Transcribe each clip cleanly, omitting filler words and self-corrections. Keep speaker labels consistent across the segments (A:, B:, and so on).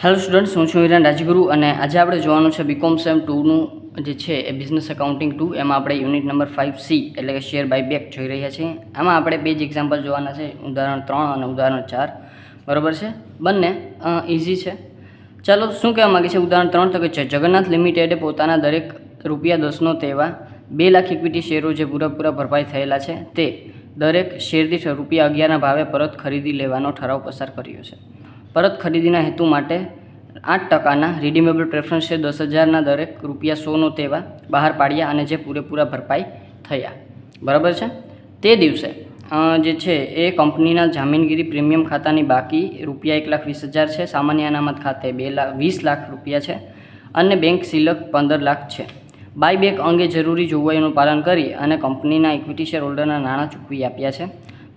A: Hello students, હું છું હિરાન રાજગુરુ અને આજે આપણે જોવાનું છે બીકોમ સેમ 2નું જે છે એ બિઝનેસ એકાઉન્ટિંગ 2 એમાં આપણે યુનિટ નંબર 5C એટલે કે શેર બાયબેક જોઈ રહ્યા છીએ. આમાં આપણે બે જ એક્ઝામ્પલ જોવાના છે, ઉદાહરણ 3 અને ઉદાહરણ 4. બરાબર છે, બંને ઇઝી છે. ચાલો, શું કહેવા માગે છે ઉદાહરણ 3? તો કે જગન્નાથ લિમિટેડે પોતાના દરેક ₹10નો તેવા 2 લાખ ઇક્વિટી શેરો જે પૂરેપૂરા ભરપાઈ થયેલા છે તે દરેક શેર દીઠ ₹11ના ભાવે પરત ખરીદી લેવાનો ઠરાવ પસાર કર્યો છે. પરત ખરીદીના હેતુ માટે 8%ના રિડીમેબલ પ્રેફરન્સ શેર 10,000ના દરેક ₹100નો તેવા બહાર પાડ્યા અને જે પૂરેપૂરા ભરપાઈ થયા. બરાબર છે, તે દિવસે જે છે એ કંપનીના જામીનગીરી પ્રીમિયમ ખાતાની બાકી ₹1,20,000 છે, સામાન્ય અનામત ખાતે ₹20 લાખ છે અને બેંક સિલક 15 લાખ છે. બાયબેક અંગે જરૂરી જોગવાઈઓનું પાલન કરી અને કંપનીના ઇક્વિટી શેર હોલ્ડરના નાણાં ચૂકવી આપ્યા છે.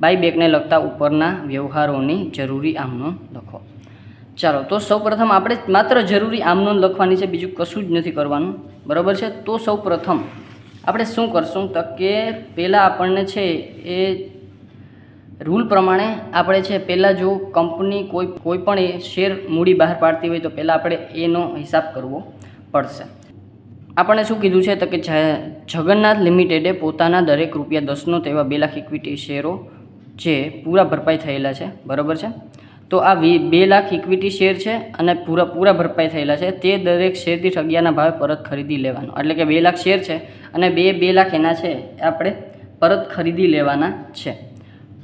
A: બાયબેકને લગતા ઉપરના વ્યવહારોની જરૂરી આમનોંધ લખો. ચાલો, તો સૌપ્રથમ આપણે માત્ર જરૂરી આમનોંધ લખવાની છે, બીજું કશું જ નથી કરવાનું. બરાબર છે, તો સૌપ્રથમ આપણે શું કરશું તો કે પહેલાં આપણને છે એ રૂલ પ્રમાણે આપણે છે પહેલાં જો કંપની કોઈ પણ શેર મૂડી બહાર પાડતી હોય તો પહેલાં આપણે એનો હિસાબ કરવો પડશે. આપણને શું કીધું છે તો કે જગન્નાથ લિમિટેડે પોતાના દરેક ₹10નો તેવા 2 લાખ ઇક્વિટી શેરો જે પૂરા ભરપાઈ થયેલા છે. બરાબર છે, તો આ 2 લાખ ઇક્વિટી શેર છે અને પૂરા ભરપાઈ થયેલા છે તે દરેક શેર દીઠ 11ના ભાવે પરત ખરીદી લેવાનો. એટલે કે 2 લાખ શેર છે અને 2 લાખ એના છે આપણે પરત ખરીદી લેવાના છે.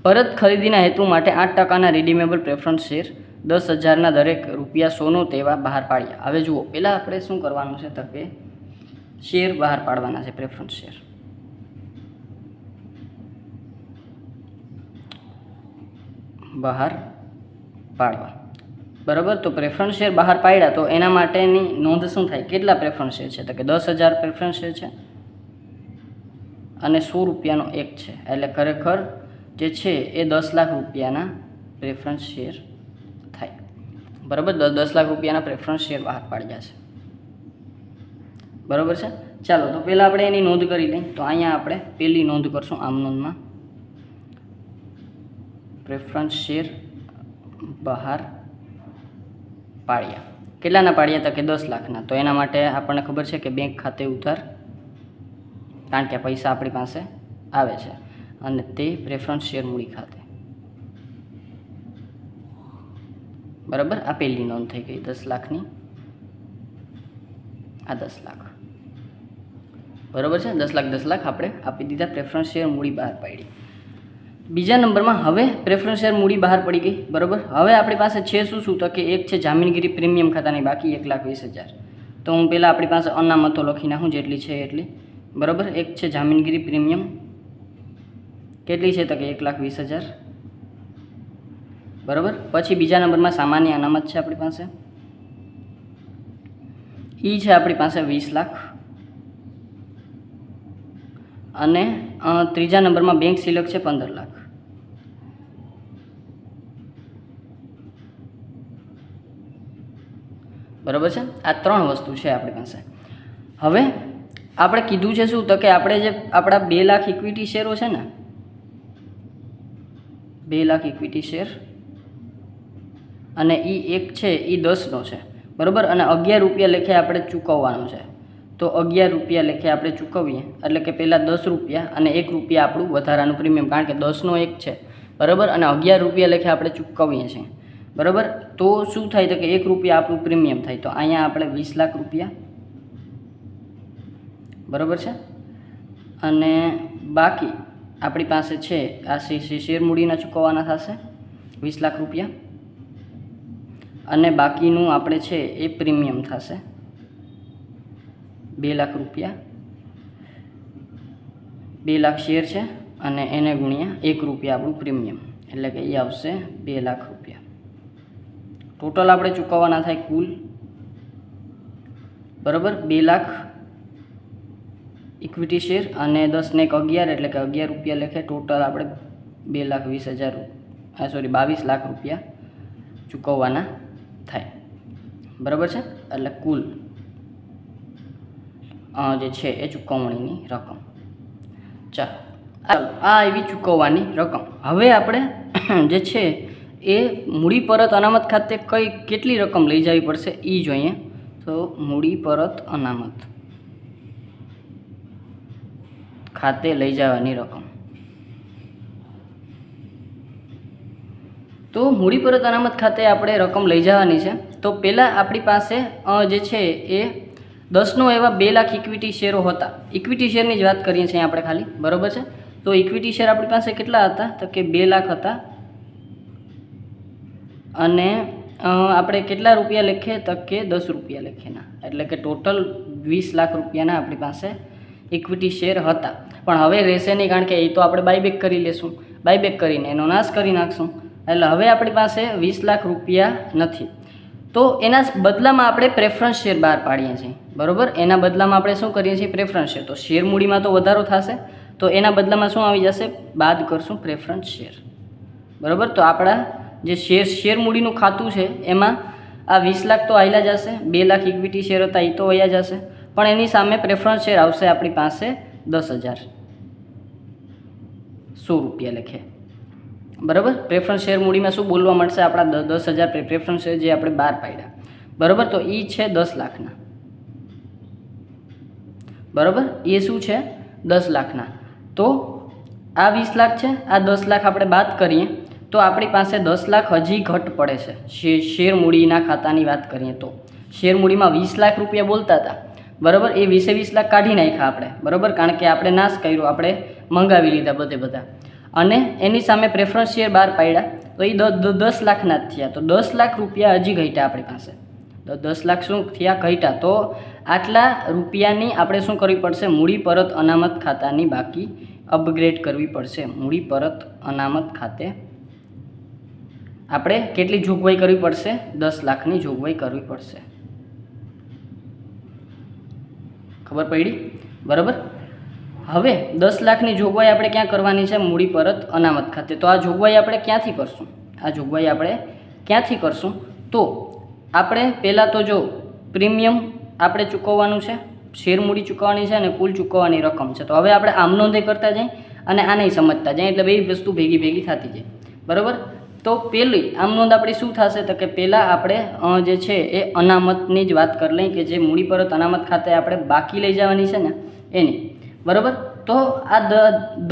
A: પરત ખરીદીના હેતુ માટે 8%ના રિડીમેબલ પ્રેફરન્સ શેર 10,000ના દરેક ₹100નો તેવા બહાર પાડ્યા. હવે જુઓ, પહેલાં આપણે શું કરવાનું છે તો કે શેર બહાર પાડવાના છે, પ્રેફરન્સ શેર. બહાર પાડવા. બરાબર, તો પ્રેફરન્સ શેર બહાર પાડ્યા તો એના માટેની નોંધ શું થાય? કેટલા પ્રેફરન્સ શેર છે તો કે 10,000 પ્રેફરન્સ શેર છે અને ₹100નો એક છે, એટલે ખરેખર જે છે એ 10 લાખ રૂપિયાના પ્રેફરન્સ શેર થાય. બરાબર, 10 લાખ રૂપિયાના પ્રેફરન્સ શેર બહાર પાડ્યા છે. બરાબર છે, ચાલો તો પહેલાં આપણે એની નોંધ કરી લઈએ. તો અહીંયા આપણે પહેલી નોંધ કરશું આમ નોંધમાં, પ્રેફરન્સ શેર બહાર પાડ્યા. કેટલાના પાડ્યા તો કે 10 લાખના. તો એના માટે આપણને ખબર છે કે બેંક ખાતે ઉધાર, કારણ કે પૈસા આપણી પાસે આવે છે અને તે પ્રેફરન્સ શેર મૂડી ખાતે. બરાબર, આ પહેલી નોંધ થઈ ગઈ 10 લાખની. આ 10 લાખ. બરાબર છે, 10 લાખ આપણે આપી દીધા, પ્રેફરન્સ શેર મૂડી બહાર પાડી. બીજા નંબરમાં હવે પ્રેફરન્સ શેર મૂડી બહાર પડી ગઈ. બરાબર, હવે આપણી પાસે છે શું તો કે એક છે જામીનગીરી પ્રીમિયમ ખાતાની બાકી 1,20,000. તો હું પહેલાં આપણી પાસે અનામતો લખી નાખું જેટલી છે એટલી. બરાબર, એક છે જામીનગીરી પ્રીમિયમ, કેટલી છે તો કે 1,20,000. બરાબર, પછી બીજા નંબરમાં સામાન્ય અનામત છે આપણી પાસે, એ છે આપણી પાસે 20 લાખ. અને ત્રીજા નંબરમાં બેંક સિલક છે 15 લાખ. બરાબર છે, આ 3 વસ્તુ છે આપણી પાસે. હવે આપણે કીધું છે શું તો કે આપણે જે આપણા 2 લાખ ઇક્વિટી શેરો છે ને, 2 લાખ ઇક્વિટી શેર અને એ એક છે એ 10નો છે. બરાબર, અને ₹11 લેખે આપણે ચૂકવવાનું છે. તો ₹11 લેખે આપણે ચૂકવીએ એટલે કે પહેલાં ₹10 અને ₹1 આપણું વધારાનું પ્રીમિયમ, કારણ કે 10નો એક છે. બરાબર, અને ₹11 લેખે આપણે ચૂકવીએ છીએ. બરાબર, તો શું થાય તો કે ₹1 આપણું પ્રીમિયમ થાય. તો અહીંયા આપણે 20 લાખ રૂપિયા. બરાબર છે, અને બાકી આપણી પાસે છે આ શેર મૂડીના ચૂકવવાના થશે 20 લાખ રૂપિયા, અને બાકીનું આપણે છે એ પ્રીમિયમ થશે 2 લાખ રૂપિયા. 2 લાખ શેર છે અને એને ગુણ્યા ₹1 આપણું પ્રીમિયમ, એટલે કે એ આવશે 2 લાખ રૂપિયા. ટોટલ આપણે ચૂકવવાના થાય કુલ. બરાબર, 2 લાખ ઇક્વિટી શેર અને 10 ને 11 એટલે કે ₹11 લેખે ટોટલ આપણે 22 લાખ રૂપિયા ચૂકવવાના થાય. બરાબર છે, એટલે કુલ જે છે એ ચૂકવણીની રકમ. ચાલો, આ એવી ચૂકવવાની રકમ. હવે આપણે જે છે એ મૂડી પરત અનામત ખાતે કેટલી રકમ લઈ જવી પડશે એ જોઈએ. તો મૂડી પરત અનામત ખાતે લઈ જવાની રકમ. તો મૂડી પરત અનામત ખાતે આપણે રકમ લઈ જવાની છે. તો પહેલાં આપણી પાસે જે છે એ 10નો એવા 2 લાખ ઇક્વિટી શેરો હતા. ઇક્વિટી શેરની જ વાત કરીએ છીએ આપણે ખાલી, બરાબર છે. તો ઇક્વિટી શેર આપણી પાસે કેટલા હતા? તો કે 2 લાખ હતા. અને આપણે કેટલા રૂપિયા લખીએ? તો કે 10 રૂપિયા લખીએના, એટલે કે ટોટલ 20 લાખ રૂપિયાના આપણી પાસે ઇક્વિટી શેર હતા. પણ હવે રહેશે નહીં, કારણ કે એ તો આપણે બાયબેક કરી લેશું. બાયબેક કરીને એનો નાશ કરી નાખશું. એટલે હવે આપણી પાસે 20 લાખ રૂપિયા નથી. તો એના બદલામાં આપણે પ્રેફરન્સ શેર બહાર પાડીએ છીએ, બરાબર. એના બદલામાં આપણે શું કરીએ છીએ? Preference share. તો શેર મૂડીમાં તો વધારો થશે, તો એના બદલામાં શું આવી જશે? બાદ કરશું પ્રેફરન્સ શેર, બરાબર. તો આપણા જે શેર મૂડીનું ખાતું છે એમાં આ 20 લાખ તો આવેલા જશે, 2 લાખ ઇક્વિટી શેર હતા એ તો વયા જશે, પણ એની સામે પ્રેફરન્સ શેર આવશે આપણી પાસે 10,100 રૂપિયા લખે, બરાબર. પ્રેફરન્સ શેર મૂડીમાં શું બોલવા મળશે? આપણા 10,000 પ્રેફરન્સ શેર જે આપણે બહાર પાડ્યા, બરાબર. તો એ છે 10 લાખના, બરાબર. એ શું છે? 10 લાખના. તો આ 20 લાખ છે, આ 10 લાખ આપણે બાદ કરીએ તો આપણી પાસે 10 લાખ હજી ઘટ પડે છે. શેર મૂડીના ખાતાની વાત કરીએ તો શેર મૂડીમાં 20 લાખ રૂપિયા બોલતા હતા, બરાબર. એ 20 લાખ કાઢી નાખ્યા આપણે, બરાબર, કારણ કે આપણે નાશ કર્યો, આપણે મંગાવી લીધા બધા. અને એની સામે પ્રેફરન્સ શેર બહાર પાડ્યા, તો એ 10 લાખના જ થયા. તો 10 લાખ રૂપિયા હજી ઘટ્યા આપણી પાસે. તો 10 લાખ શું થયા? ઘટ્યા. તો આટલા રૂપિયાની આપણે શું કરવી પડશે? મૂડી પરત અનામત ખાતાની બાકી અપગ્રેડ કરવી પડશે. મૂડી પરત અનામત ખાતે આપણે કેટલી જોગવાઈ કરવી પડશે? 10 લાખની જોગવાઈ કરવી પડશે. ખબર પડી? બરાબર. હવે 10 લાખની જોગવાઈ આપણે ક્યાં કરવાની છે? મૂડી પરત અનામત ખાતે. તો આ જોગવાઈ આપણે ક્યાંથી કરશું? તો આપણે પહેલાં તો જો પ્રીમિયમ આપણે ચૂકવવાનું છે, શેર મૂડી ચૂકવવાની છે અને કુલ ચૂકવવાની રકમ છે. તો હવે આપણે આમ નોંધે કરતા જઈએ અને આને સમજતા જઈએ, એટલે બે વસ્તુ ભેગી થતી જાય, બરાબર. તો પહેલી આમ નોંધ આપણી શું થશે? તો કે પહેલાં આપણે જે છે એ અનામતની જ વાત કરી લઈએ, કે જે મૂડી પરત અનામત ખાતે આપણે બાકી લઈ જવાની છે ને એની, બરાબર. તો આ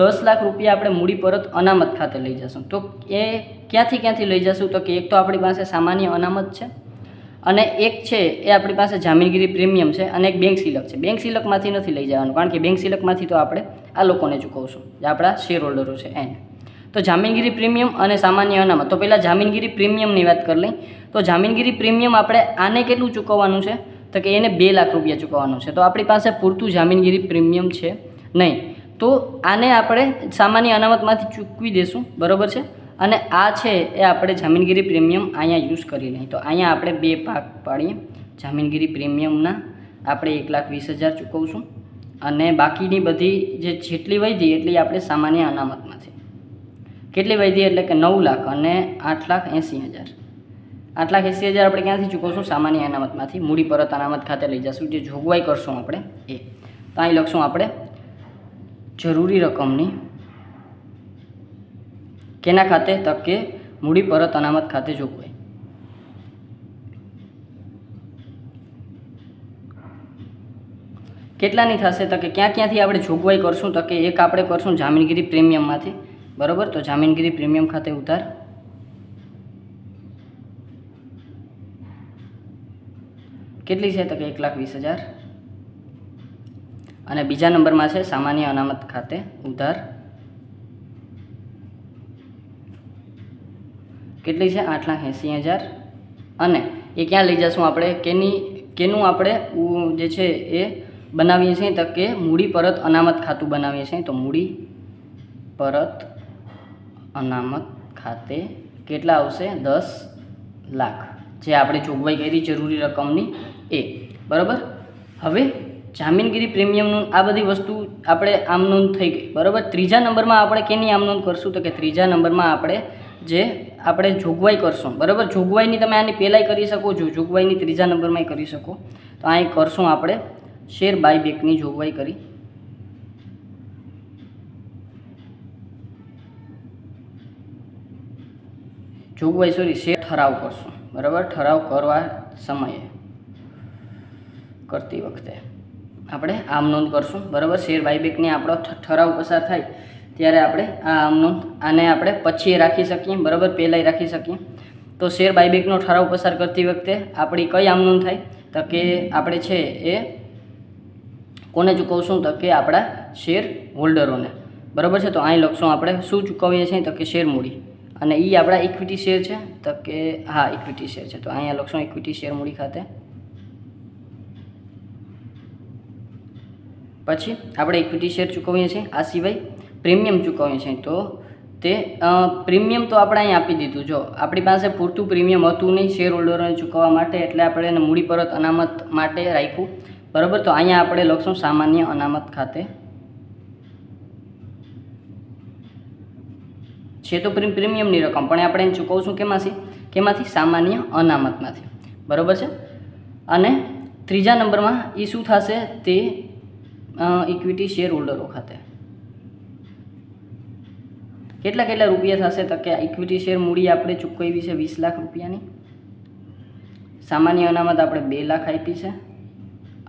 A: 10 લાખ રૂપિયા આપણે મૂડી પરત અનામત ખાતે લઈ જશું. તો એ ક્યાંથી લઈ જશું? તો કે એક તો આપણી પાસે સામાન્ય અનામત છે, અને એક છે એ આપણી પાસે જામીનગીરી પ્રીમિયમ છે, અને એક બેંક સિલક છે. બેંક સિલકમાંથી નથી લઈ જવાનું, કારણ કે બેંક સિલકમાંથી તો આપણે આ લોકોને ચૂકવશું, જે આપણા શેર હોલ્ડરો છે એને. તો જામીનગીરી પ્રીમિયમ અને સામાન્ય અનામત. તો પહેલાં જામીનગીરી પ્રીમિયમની વાત કરી લઈ. તો જામીનગીરી પ્રીમિયમ આપણે આને કેટલું ચૂકવવાનું છે? તો કે એને 2 લાખ રૂપિયા ચૂકવવાનું છે. તો આપણી પાસે પૂરતું જામીનગીરી પ્રીમિયમ છે નહીં, તો આને આપણે સામાન્ય અનામતમાંથી ચૂકવી દઈશું, બરાબર છે. અને આ છે એ આપણે જામીનગીરી પ્રીમિયમ અહીંયા યુઝ કરી લઈએ. તો અહીંયા આપણે 2 ભાગ પાડીએ. જામીનગીરી પ્રીમિયમના આપણે 1,20,000 ચૂકવશું, અને બાકીની બધી જેટલી વધી એટલી આપણે સામાન્ય અનામતમાંથી. કેટલી વધી? એટલે કે 9 લાખ અને 8,80,000. 8,80,000 આપણે ક્યાંથી ચૂકવશું? સામાન્ય અનામતમાંથી. મૂડી પરત અનામત ખાતે લઈ જશું, જે જોગવાઈ કરશું આપણે એ. તો અહીં લખશું આપણે જરૂરી રકમની કેના ખાતે? તો કે મૂડી પરત અનામત ખાતે જોગવાઈ. કેટલાની થશે? તો કે ક્યાંથી આપણે જોગવાઈ કરશું? તો કે એક આપણે કરશું જામીનગીરી પ્રીમિયમમાંથી, બરાબર. તો જામીનગીરી પ્રીમિયમ ખાતે ઉધાર કેટલી છે? તો કે 1,20,000. અને બીજા નંબરમાં છે સામાન્ય અનામત ખાતે ઉધાર કેટલી છે? 8,80,000. અને એ ક્યાં લઈ જશું આપણે? કેનું આપણે જે છે એ બનાવીએ છીએ? તો કે મૂડી પરત અનામત ખાતું બનાવીએ છીએ. તો મૂડી પરત અનામત ખાતે કેટલા આવશે? 10 લાખ, જે આપણે જોગવાઈ કરી જરૂરી રકમની એ, બરાબર. હવે જામીનગીરી પ્રીમિયમનું આ બધી વસ્તુ આપણે આમ નોંધ થઈ ગઈ, બરાબર. ત્રીજા નંબરમાં આપણે કેની આમ નોંધ કરશું? તો કે ત્રીજા નંબરમાં આપણે જોગવાઈ કરશું, બરાબર. જોગવાઈની તમે આની પહેલાંય કરી શકો છો, જોગવાઈની ત્રીજા નંબરમાં કરી શકો. તો અહીં કરશું આપણે શેર બાયબેકની જોગવાઈ કરી. જોગવાઈ શેર ઠરાવ કરશું, બરાબર. ઠરાવ કરવા સમયે કરતી વખતે આપણે આમ નોંધ કરશું, બરાબર. શેર બાયબેકની આપણો ઠરાવ પસાર થાય ત્યારે આપણે આ આમ નોંધ આને આપણે પછી રાખી શકીએ, બરાબર, પહેલાંય રાખી શકીએ. તો શેર બાયબેકનો ઠરાવ પસાર કરતી વખતે આપણી કઈ આમ નોંધ થાય? તો કે આપણે છે એ કોને ચૂકવશું? તો કે આપણા શેર હોલ્ડરોને, બરાબર છે. તો અહીં લખશું આપણે શું ચૂકવીએ છીએ? તો કે શેર મૂડી, અને એ આપણા ઇક્વિટી શેર છે. તો કે હા, ઇક્વિટી શેર છે. તો અહીંયા લખશું ઇક્વિટી શેર મૂડી ખાતે. પછી આપણે ઇક્વિટી શેર ચૂકવીએ છીએ. આ સિવાય પ્રીમિયમ ચૂકવીએ છીએ. તો તે પ્રીમિયમ તો આપણે અહીં આપી દીધું. જો આપણી પાસે પૂરતું પ્રીમિયમ હતું નહીં શેર હોલ્ડરોને ચૂકવવા માટે, એટલે આપણે એને મૂડી પરત અનામત માટે રાખ્યું, બરાબર. તો અહીંયા આપણે લખશું સામાન્ય અનામત ખાતે. છે તો પ્રીમિયમની રકમ, પણ આપણે એને ચૂકવશું કેમાંથી? સામાન્ય અનામતમાંથી, બરાબર છે. અને ત્રીજા નંબરમાં એ શું થશે? તે ઇક્વિટી શેર હોલ્ડરો ખાતે કેટલા રૂપિયા થશે? તો કે ઇક્વિટી શેર મૂડી આપણે ચૂકવી છે 20 લાખ રૂપિયાની, સામાન્ય અનામત આપણે 2 લાખ આપી છે,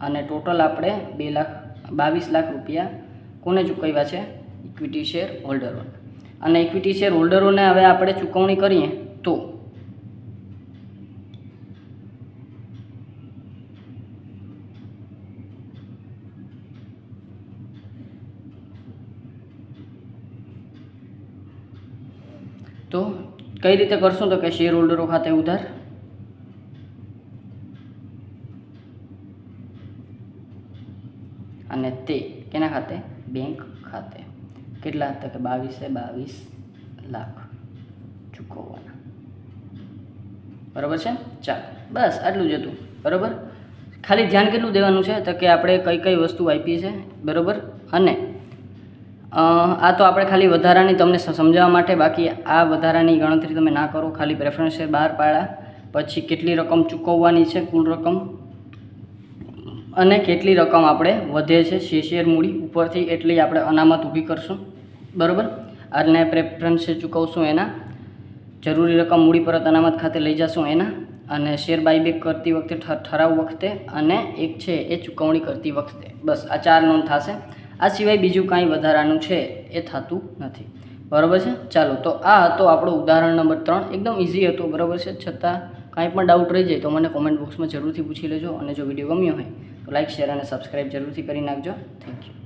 A: અને ટોટલ આપણે 22 લાખ રૂપિયા કોને ચૂકવ્યા છે? ઇક્વિટી શેર હોલ્ડરોને. અને ઇક્વિટી શેર હોલ્ડરોને હવે આપણે ચૂકવણી કરીએ તો કઈ રીતે કરશું? તો કે શેર હોલ્ડરો ખાતે ઉધાર, અને તે કેના ખાતે? બેંક ખાતે. કેટલા? તો કે 22 લાખ ચૂકવવાના, બરાબર છે. ચાલો, બસ આટલું જ હતું, બરાબર. ખાલી ધ્યાન કેટલું દેવાનું છે? તો કે આપણે કઈ વસ્તુ આપી છે, બરાબર. અને આ તો આપણે ખાલી વધારાની તમને સમજાવવા માટે, બાકી આ વધારાની ગણતરી તમે ના કરો. ખાલી પ્રેફરન્સ શેર બહાર પાડ્યા, પછી કેટલી રકમ ચૂકવવાની છે, કુલ રકમ, અને કેટલી રકમ આપણે વધે છે શેર મૂડી ઉપરથી, એટલી આપણે અનામત ઊભી કરશું, બરાબર. અને પ્રેફરન્સ શેર ચૂકવશું એના, જરૂરી રકમ મૂડી પરત અનામત ખાતે લઈ જશું એના, અને શેર બાયબેક કરતી વખતે ઠરાવ વખતે, અને એક છે એ ચૂકવણી કરતી વખતે. બસ આ 4 નોંધ થશે. આ સિવાય બીજું કાંઈ વધારાનું છે એ થતું નથી, બરાબર છે. ચાલો, તો આ હતો આપણો ઉદાહરણ નંબર 3. એકદમ ઇઝી હતો, બરાબર છે. છતાં કાંઈ પણ ડાઉટ રહી જાય તો મને કોમેન્ટ બોક્સમાં જરૂરથી પૂછી લેજો, અને જો વિડીયો ગમ્યો હોય તો લાઇક, શેર અને સબસ્ક્રાઈબ જરૂરથી કરી નાખજો. Thank you.